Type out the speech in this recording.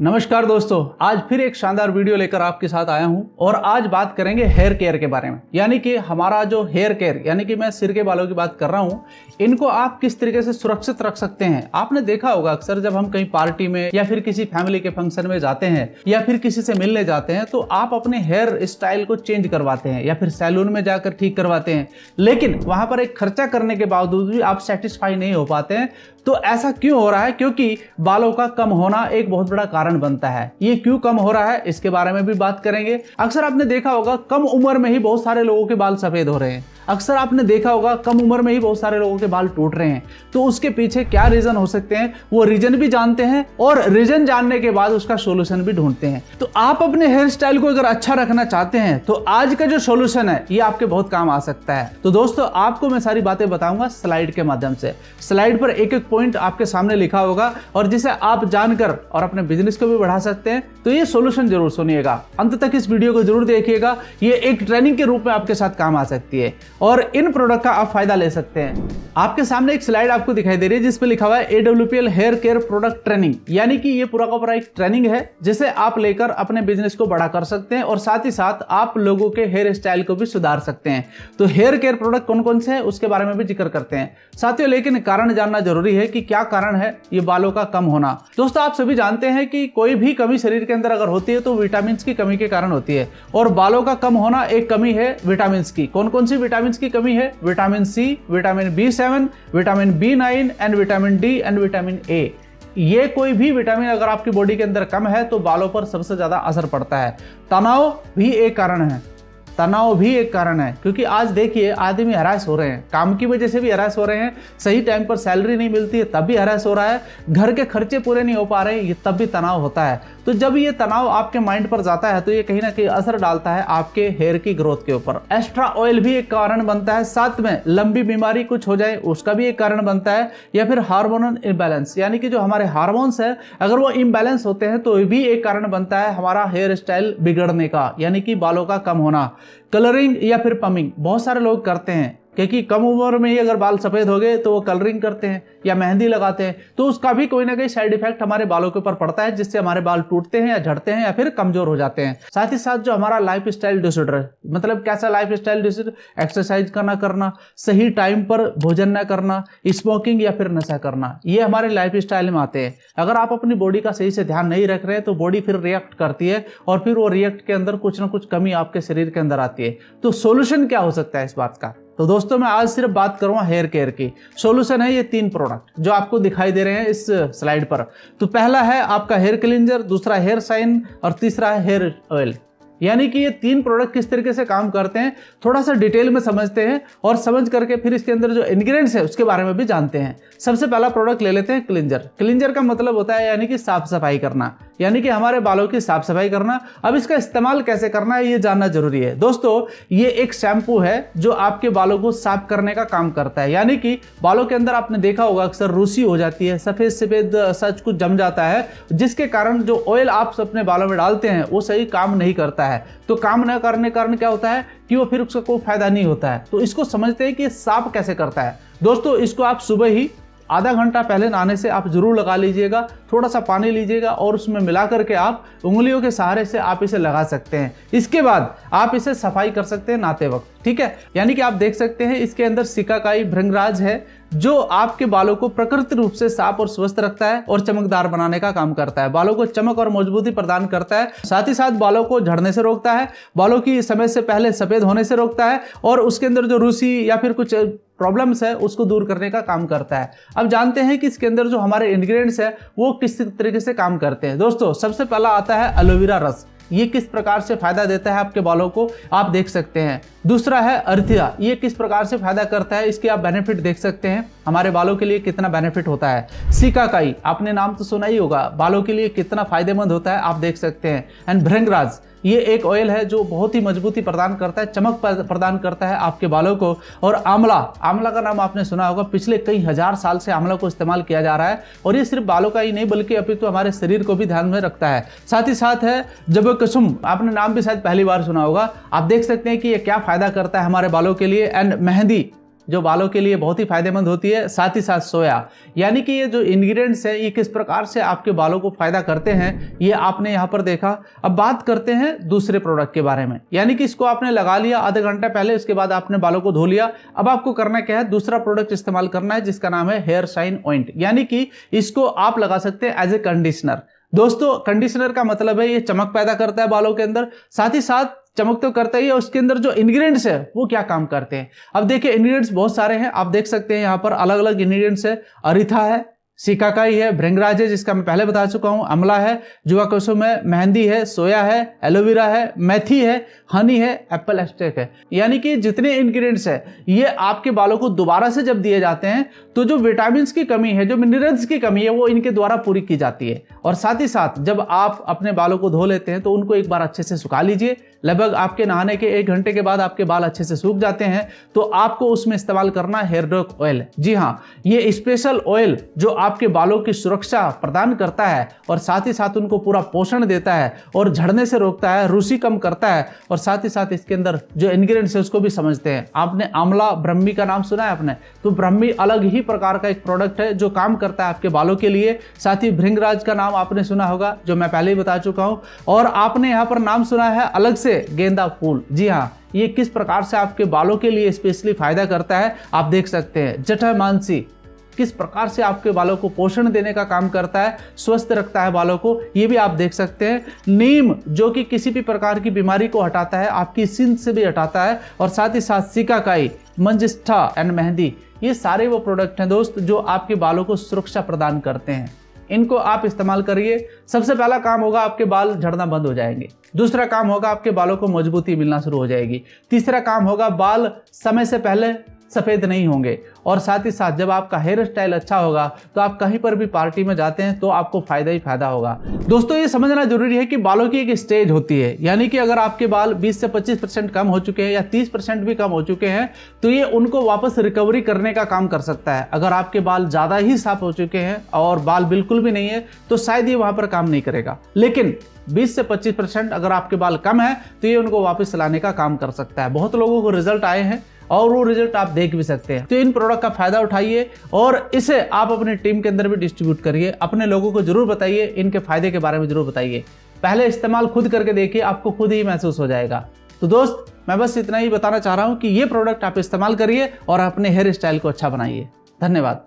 नमस्कार दोस्तों, आज फिर एक शानदार वीडियो लेकर आपके साथ आया हूं और आज बात करेंगे हेयर केयर के बारे में। यानी कि हमारा जो हेयर केयर, यानी कि मैं सिर के बालों की बात कर रहा हूं, इनको आप किस तरीके से सुरक्षित रख सकते हैं। आपने देखा होगा अक्सर जब हम कहीं पार्टी में या फिर किसी फैमिली के फंक्शन में जाते हैं या फिर किसी से मिलने जाते हैं तो आप अपने हेयर स्टाइल को चेंज करवाते हैं या फिर सैलून में जाकर ठीक करवाते हैं, लेकिन वहां पर एक खर्चा करने के बावजूद भी आप सेटिस्फाई नहीं हो पाते हैं। तो ऐसा क्यों हो रहा है? क्योंकि बालों का कम होना एक बहुत बड़ा कारण बनता है। ये क्यों कम हो रहा है इसके बारे में भी बात करेंगे। अक्सर आपने देखा होगा कम उम्र में ही बहुत सारे लोगों के बाल सफेद हो रहे हैं। अक्सर आपने देखा होगा कम उम्र में ही बहुत सारे लोगों के बाल टूट रहे हैं। तो उसके पीछे क्या रीजन हो सकते हैं, वो रीजन भी जानते हैं और रीजन जानने के बाद उसका सॉल्यूशन भी ढूंढते हैं। तो आप अपने हेयर स्टाइल को अगर अच्छा रखना चाहते हैं तो आज का जो सॉल्यूशन है ये आपके बहुत काम आ सकता है। तो दोस्तों आपको मैं सारी बातें बताऊंगा स्लाइड के माध्यम से। स्लाइड पर एक एक पॉइंट आपके सामने लिखा होगा और जिसे आप जानकर और अपने बिजनेस को भी बढ़ा सकते हैं। तो ये सॉल्यूशन जरूर सुनिएगा, अंत तक इस वीडियो को जरूर देखिएगा। ये एक ट्रेनिंग के रूप में आपके साथ काम आ सकती है और इन प्रोडक्ट का आप फायदा ले सकते हैं। आपके सामने एक स्लाइड आपको दिखाई दे रही है जिस पे लिखा हुआ है AWPL hair care product training. यानी कि ये पूरा का पूरा एक ट्रेनिंग है जिसे आप लेकर अपने बिजनेस को बड़ा कर सकते हैं और साथ ही साथ आप लोगों के हेयर स्टाइल को भी सुधार सकते हैं। तो हेयर केयर प्रोडक्ट कौन कौन से हैं उसके बारे में भी जिक्र करते हैं साथियों, लेकिन कारण जानना जरूरी है कि क्या कारण है ये बालों का कम होना। दोस्तों आप सभी जानते हैं कि कोई भी कमी शरीर के अंदर अगर होती है तो विटामिन की कमी के कारण होती है और बालों का कम होना एक कमी है विटामिन की। कौन कौन सी विटामिन की कमी है? Vitamin C, vitamin B7, vitamin B9 and vitamin D and vitamin A. ये कोई भी विटामिन अगर आपकी बॉडी के अंदर कम है तो बालों पर सबसे ज्यादा असर पड़ता है। तनाव भी एक कारण है, तनाव भी एक कारण है, क्योंकि आज देखिए आदमी हरास हो रहे हैं, काम की वजह से भी हरास हो रहे हैं, सही टाइम पर सैलरी नहीं मिलती है तब भी हरास हो रहा है, घर के खर्चे पूरे नहीं हो पा रहे हैं ये तब भी तनाव होता है। तो जब ये तनाव आपके माइंड पर जाता है तो ये कहीं ना कहीं असर डालता है आपके हेयर की ग्रोथ के ऊपर। एक्स्ट्रा ऑयल भी एक कारण बनता है, साथ में लंबी बीमारी कुछ हो जाए उसका भी एक कारण बनता है, या फिर हार्मोनल इम्बैलेंस, यानी कि जो हमारे हार्मोन्स है अगर वो इम्बैलेंस होते हैं तो ये भी एक कारण बनता है हमारा हेयर स्टाइल बिगड़ने का, यानी कि बालों का कम होना। कलरिंग या फिर पमिंग बहुत सारे लोग करते हैं क्योंकि कम उम्र में ही अगर बाल सफेद हो गए तो वो कलरिंग करते हैं या मेहंदी लगाते हैं, तो उसका भी कोई ना कोई साइड इफेक्ट हमारे बालों के ऊपर पड़ता है जिससे हमारे बाल टूटते हैं या झड़ते हैं या फिर कमजोर हो जाते हैं। साथ ही साथ जो हमारा लाइफ स्टाइल डिसऑर्डर, मतलब कैसा लाइफ स्टाइल डिसऑर्डर? एक्सरसाइज का ना करना, सही टाइम पर भोजन न करना, स्मोकिंग या फिर नशा करना, ये हमारे लाइफ स्टाइल में आते हैं। अगर आप अपनी बॉडी का सही से ध्यान नहीं रख रहे हैं तो बॉडी फिर रिएक्ट करती है और फिर वो रिएक्ट के अंदर कुछ ना कुछ कमी आपके शरीर के अंदर आती है। तो सोल्यूशन क्या हो सकता है इस बात का? तो दोस्तों मैं आज सिर्फ बात करूंगा हेयर केयर की। सॉल्यूशन है ये 3 प्रोडक्ट जो आपको दिखाई दे रहे हैं इस स्लाइड पर। तो पहला है आपका हेयर क्लींजर, दूसरा हेयर शाइन और तीसरा है हेयर ऑयल। यानी कि ये 3 प्रोडक्ट किस तरीके से काम करते हैं थोड़ा सा डिटेल में समझते हैं और समझ करके फिर इसके अंदर जो इंग्रेडिएंट्स है उसके बारे में भी जानते हैं। सबसे पहला प्रोडक्ट ले लेते हैं क्लींजर। क्लींजर का मतलब होता है यानी कि साफ सफाई करना, यानी कि हमारे बालों की साफ सफाई करना। अब इसका इस्तेमाल कैसे करना है ये जानना जरूरी है। दोस्तों ये एक शैम्पू है जो आपके बालों को साफ करने का काम करता है, यानी कि बालों के अंदर आपने देखा होगा अक्सर रूसी हो जाती है, सफेद सफेद सच कुछ जम जाता है, जिसके कारण जो ऑयल आप अपने बालों में डालते हैं वो सही काम नहीं करता है। तो काम न करने के कारण क्या होता है कि वो फिर उसका कोई फायदा नहीं होता है। तो इसको समझते हैं कि साफ कैसे करता है। दोस्तों इसको आप सुबह ही आधा घंटा पहले नहाने से आप जरूर लगा लीजिएगा। थोड़ा सा पानी लीजिएगा और उसमें मिला करके आप उंगलियों के सहारे से आप इसे लगा सकते हैं। इसके बाद आप इसे सफाई कर सकते हैं नहाते वक्त, ठीक है। यानी कि आप देख सकते हैं इसके अंदर सिकाकाई भृंगराज है जो आपके बालों को प्रकृति रूप से साफ और स्वस्थ रखता है और चमकदार बनाने का काम करता है। बालों को चमक और मजबूती प्रदान करता है, साथ ही साथ बालों को झड़ने से रोकता है, बालों की समय से पहले सफेद होने से रोकता है और उसके अंदर जो रूसी या फिर कुछ प्रॉब्लम्स है उसको दूर करने का काम करता है। अब जानते हैं कि इसके अंदर जो हमारे इंग्रेडिएंट्स है वो किस तरीके से काम करते हैं। दोस्तों सबसे पहला आता है एलोवेरा रस। ये किस प्रकार से फायदा देता है आपके बालों को आप देख सकते हैं। दूसरा है अर्थिया, ये किस प्रकार से फायदा करता है इसके आप बेनिफिट देख सकते हैं, हमारे बालों के लिए कितना बेनिफिट होता है। सिकाकाई आपने नाम तो सुना ही होगा, बालों के लिए कितना फायदेमंद होता है आप देख सकते हैं। एंड भृंगराज ये एक ऑयल है जो बहुत ही मजबूती प्रदान करता है, चमक प्रदान करता है आपके बालों को। और आंवला, आंवला का नाम आपने सुना होगा, पिछले कई हजार साल से आंवला को इस्तेमाल किया जा रहा है और ये सिर्फ बालों का ही नहीं बल्कि अपितु हमारे शरीर को भी ध्यान में रखता है। साथ ही साथ है जबकुसुम, आपने नाम भी शायद पहली बार सुना होगा। आप देख सकते हैं कि ये क्या फायदा करता है हमारे बालों के लिए। एंड मेहंदी, जो बालों के लिए बहुत ही फायदेमंद होती है, साथ ही साथ सोया, यानी कि ये जो इंग्रेडिएंट्स है ये किस प्रकार से आपके बालों को फायदा करते हैं ये आपने यहाँ पर देखा। अब बात करते हैं दूसरे प्रोडक्ट के बारे में, यानी कि इसको आपने लगा लिया आधे घंटे पहले, उसके बाद आपने बालों को धो लिया। अब आपको करना क्या है, दूसरा प्रोडक्ट इस्तेमाल करना है जिसका नाम है हेयर शाइन ऑइंट, यानी कि इसको आप लगा सकते हैं एज ए कंडीशनर। दोस्तों कंडीशनर का मतलब है ये चमक पैदा करता है बालों के अंदर, साथ ही साथ चमक तो करता ही है, उसके अंदर जो इंग्रेडिएंट्स है वो क्या काम करते हैं। अब देखिए इंग्रेडिएंट्स बहुत सारे हैं, आप देख सकते हैं यहाँ पर अलग अलग इंग्रेडिएंट्स है। अरिथा है, सिकाकाई है, भृंगराज है जिसका मैं पहले बता चुका हूं, अमला है, जुआ कुसुम है, मेहंदी है, सोया है, एलोवेरा है, मेथी है, हनी है, एप्पल एक्सट्रैक्ट है। यानी कि जितने इंग्रेडिएंट्स है ये आपके बालों को दोबारा से जब दिए जाते हैं तो जो विटामिन की कमी है, जो मिनरल्स की कमी है वो इनके द्वारा पूरी की जाती है। और साथ ही साथ जब आप अपने बालों को धो लेते हैं तो उनको एक बार अच्छे से सुखा लीजिए। लगभग आपके नहाने के 1 घंटे के बाद आपके बाल अच्छे से सूख जाते हैं तो आपको उसमें इस्तेमाल करना है हेयर ग्रोथ ऑयल। जी हाँ, ये स्पेशल ऑयल जो आपके बालों की सुरक्षा प्रदान करता है और साथ ही साथ उनको पूरा पोषण देता है और झड़ने से रोकता है, रूसी कम करता है। और साथ ही साथ इसके अंदर जो इंग्रेडिएंट्स है उसको भी समझते हैं। आपने आंवला ब्रह्मी का नाम सुना है आपने, तो ब्रह्मी अलग ही प्रकार का एक प्रोडक्ट है जो काम करता है आपके बालों के लिए। साथ ही भृंगराज का नाम आपने सुना होगा जो मैं पहले ही बता चुका हूं। और आपने यहाँ पर नाम सुना है अलग से गेंदा फूल। जी हाँ, ये किस प्रकार से आपके बालों के लिए स्पेशली फायदा करता है आप देख सकते हैं। जटामांसी किस प्रकार से आपके बालों को पोषण देने का काम करता है, स्वस्थ रखता है बालों को, ये भी आप देख सकते हैं। नीम जो कि किसी भी प्रकार की बीमारी को हटाता है, आपकी सिंध से भी हटाता है। और साथ ही साथ सिकाकाई, मंजिष्ठा एंड मेहंदी, ये सारे वो प्रोडक्ट हैं दोस्त जो आपके बालों को सुरक्षा प्रदान करते हैं। इनको आप इस्तेमाल करिए। सबसे पहला काम होगा आपके बाल झड़ना बंद हो जाएंगे। दूसरा काम होगा आपके बालों को मजबूती मिलना शुरू हो जाएगी। तीसरा काम होगा बाल समय से पहले सफ़ेद नहीं होंगे। और साथ ही साथ जब आपका हेयर स्टाइल अच्छा होगा तो आप कहीं पर भी पार्टी में जाते हैं तो आपको फायदा ही फायदा होगा। दोस्तों ये समझना जरूरी है कि बालों की एक स्टेज होती है, यानी कि अगर आपके बाल 20 से 25% कम हो चुके हैं या 30% भी कम हो चुके हैं तो ये उनको वापस रिकवरी करने का काम कर सकता है। अगर आपके बाल ज़्यादा ही साफ हो चुके हैं और बाल बिल्कुल भी नहीं है तो शायद ये वहाँ पर काम नहीं करेगा। लेकिन 20 से 25% अगर आपके बाल कम है तो ये उनको वापस लाने का काम कर सकता है। बहुत लोगों को रिजल्ट आए हैं और वो रिजल्ट आप देख भी सकते हैं। तो इन प्रोडक्ट का फायदा उठाइए और इसे आप अपनी टीम के अंदर भी डिस्ट्रीब्यूट करिए। अपने लोगों को जरूर बताइए, इनके फायदे के बारे में जरूर बताइए। पहले इस्तेमाल खुद करके देखिए, आपको खुद ही महसूस हो जाएगा। तो दोस्त मैं बस इतना ही बताना चाह रहा हूं कि ये प्रोडक्ट आप इस्तेमाल करिए और अपने हेयर स्टाइल को अच्छा बनाइए। धन्यवाद।